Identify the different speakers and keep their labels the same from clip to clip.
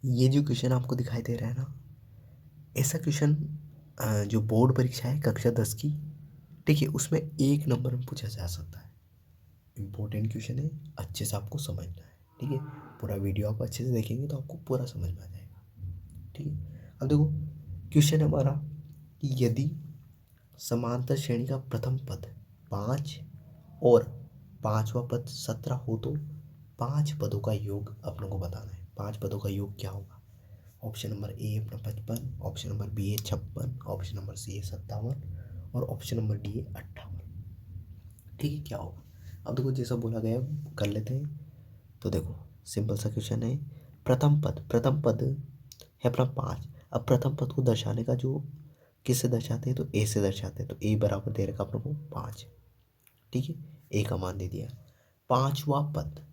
Speaker 1: ये जो क्वेश्चन आपको दिखाई दे रहा है ना, ऐसा क्वेश्चन जो बोर्ड परीक्षा है कक्षा 10 की, ठीक है, उसमें 1 नंबर में पूछा जा सकता है। इम्पोर्टेंट क्वेश्चन है, अच्छे से आपको समझना है, ठीक है। पूरा वीडियो आप अच्छे से देखेंगे तो आपको पूरा समझ में आ जाएगा, ठीक है। अब देखो क्वेश्चन हमारा कि यदि समांतर श्रेणी का प्रथम पद 5 और पांचवा पद 17 हो तो 5 पदों का योग अपनों को बताना है। 5 पदों का योग क्या होगा? ऑप्शन नंबर ए अपना 55, ऑप्शन नंबर बी है 56, ऑप्शन नंबर सी है 57 और ऑप्शन नंबर डी है 58। ठीक है, क्या होगा? अब देखो जैसा बोला गया कर लेते हैं। तो देखो सिंपल सा क्वेश्चन है। प्रथम पद है अपना 5। अब प्रथम पद को दर्शाने का जो किससे दर्शाते हैं, तो ए से दर्शाते हैं। तो ए बराबर दे रखा अपने को 5, ठीक है, ए का मान दे दिया। पांचवा पद,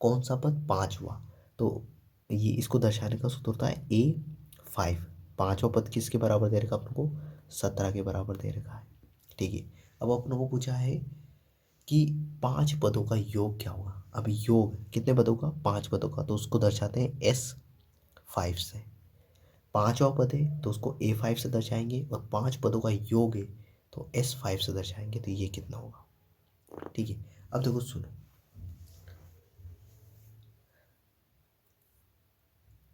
Speaker 1: कौन सा पद? पांचवा। तो ये इसको दर्शाने का सूत्र होता है A5। पांचवा पद किसके बराबर दे रखा अपने को? 17 के बराबर दे रखा है, ठीक है। अब अपने को पूछा है कि 5 पदों का योग क्या होगा। अब योग कितने पदों का? 5 पदों का, तो उसको दर्शाते हैं S5 से। पांचवा पद है तो उसको A5 से दर्शाएंगे, और 5 पदों का योग है तो S5 से दर्शाएंगे। तो ये कितना होगा, ठीक है। अब देखो सुनो,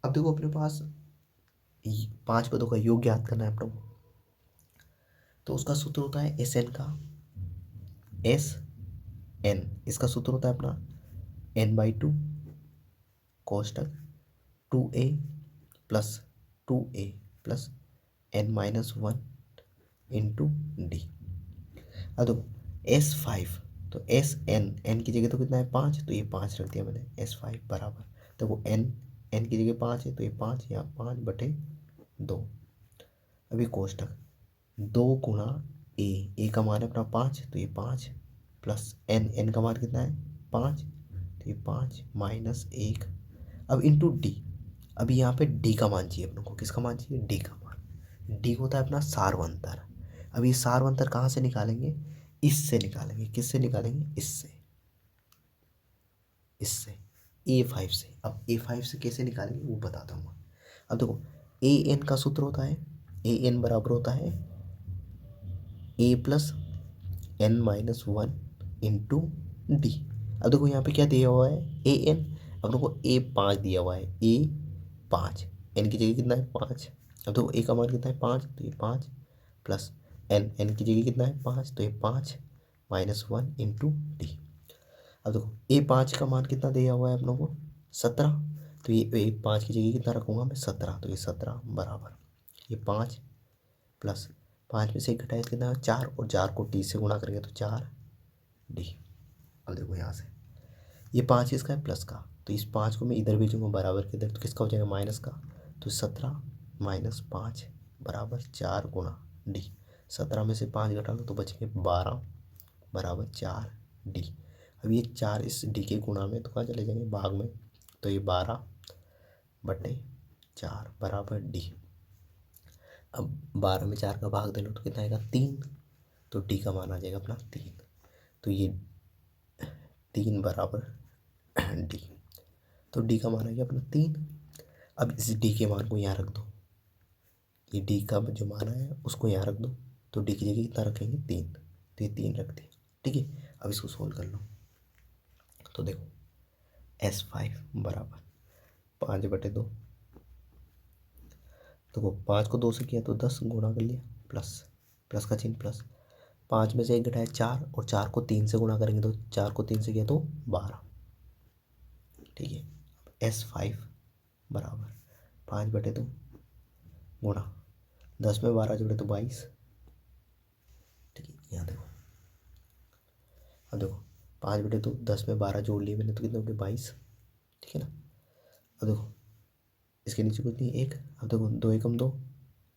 Speaker 1: अब देखो अपने पास 5 पदों का योग ज्ञात करना है अपने को। तो उसका सूत्र होता है SN का, SN इसका सूत्र होता है अपना N/2 कोष्टक 2A plus 2A plus N-1 into D. अब देखो S5, तो SN की जगह तो कितना है? 5, तो ये 5 रख दिया मैंने। S5 बराबर, देखो N की जगह 5 है तो ये 5, यहाँ 5/2। अभी कोष्टक 2 गुणा ए का मान है अपना 5, तो ये 5 प्लस एन का मान कितना है? 5, तो ये 5 माइनस 1। अब इंटू डी। अभी यहाँ पे डी का मान चाहिए अपने को। किसका मान चाहिए? डी का मान। डी होता है अपना सारवंतर। अब ये सारवंतर कहाँ से निकालेंगे? इससे निकालेंगे। किससे निकालेंगे? इससे A5 से। अब A5 से कैसे निकालेंगे वो बताता हूँ। अब देखो AN का सूत्र होता है, AN बराबर होता है A+N-1 इंटू डी। अब देखो यहाँ पे क्या दिया हुआ है? AN। अब देखो A5 दिया हुआ है, A5, N की जगह कितना है? 5। अब देखो A का मान कितना है? 5, तो ये 5 प्लस N की जगह कितना है? 5, तो ये 5-1 इंटू डी। अब देखो A5 का मान कितना दिया हुआ है अपनों को? 17। तो ये A5 की जगह कितना रखूँगा मैं? 17, तो ये 17 बराबर ये 5 प्लस 5 में से 1 घटाए कितना? 4, और 4 को डी से गुणा करेंगे तो 4D। अब देखो यहाँ से ये 5 इसका है प्लस का, तो इस 5 को मैं इधर भेजूँगा बराबर के इधर, तो किसका हो जाएगा? माइनस का। तो 17 माइनस 5 बराबर 4 गुणा डी। 17 में से 5 घटा लो तो बचेंगे 12 बराबर 4D। अब ये 4 इस डी के गुणा में तो कहाँ चले जाएंगे? भाग में। तो ये 12/4 बराबर डी। अब 12 में 4 का भाग दे लो तो कितना आएगा? 3। तो डी का मान आ जाएगा अपना 3। तो ये 3 बराबर डी। तो डी का मान आ गया अपना 3। अब इस डी के मान को यहाँ रख दो। ये डी का जो मान है उसको यहाँ रख दो। तो डी की जगह कितना रखेंगे? 3। तो ये 3 रख दिया, ठीक है। अब इसको सोल्व कर लो। तो देखो S5 बराबर 5/2। देखो 5 को 2 से किया तो 10 गुणा कर लिया, प्लस प्लस का चिन्ह प्लस। 5 में से 1 घटाया 4, और 4 को 3 से गुणा करेंगे तो 4 को 3 से किया तो 12, ठीक है। S5 बराबर 5/2 गुणा 10 में 12 जोड़े तो 22, ठीक है। यहाँ देखो, अब देखो 5/2, 10 में 12 जोड़ लिए मैंने तो कितने हो गए? 22, ठीक है ना। अब देखो इसके नीचे कुछ नहीं, 1। अब देखो 2 एकम 2,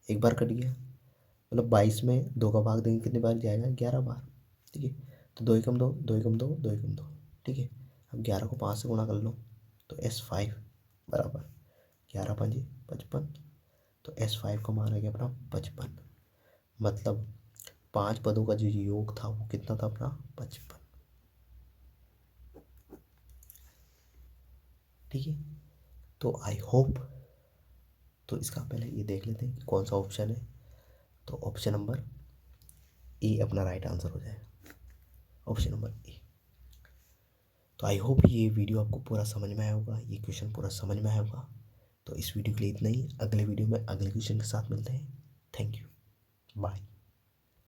Speaker 1: एक बार कट गया, मतलब 22 में 2 का भाग देंगे कितने बार जाएगा? 11 बार, ठीक है। तो 2 एकम 2, 2 एकम 2, 2 एकम 2, ठीक है। अब 11 को 5 से गुणा कर लो तो S5 बराबर 11×5 55। तो S5 का मान आ गया अपना 55। मतलब 5 पदों का जो योग था वो कितना था अपना? 55, ठीक है। तो आई होप तो इसका पहले ये देख लेते हैं कि कौन सा ऑप्शन है। तो ऑप्शन नंबर ए अपना राइट आंसर हो जाएगा, ऑप्शन नंबर ए। तो आई होप ये वीडियो आपको पूरा समझ में आया होगा, ये क्वेश्चन पूरा समझ में आया होगा। तो इस वीडियो के लिए इतना ही, अगले वीडियो में अगले क्वेश्चन के साथ मिलते हैं। Thank you, bye.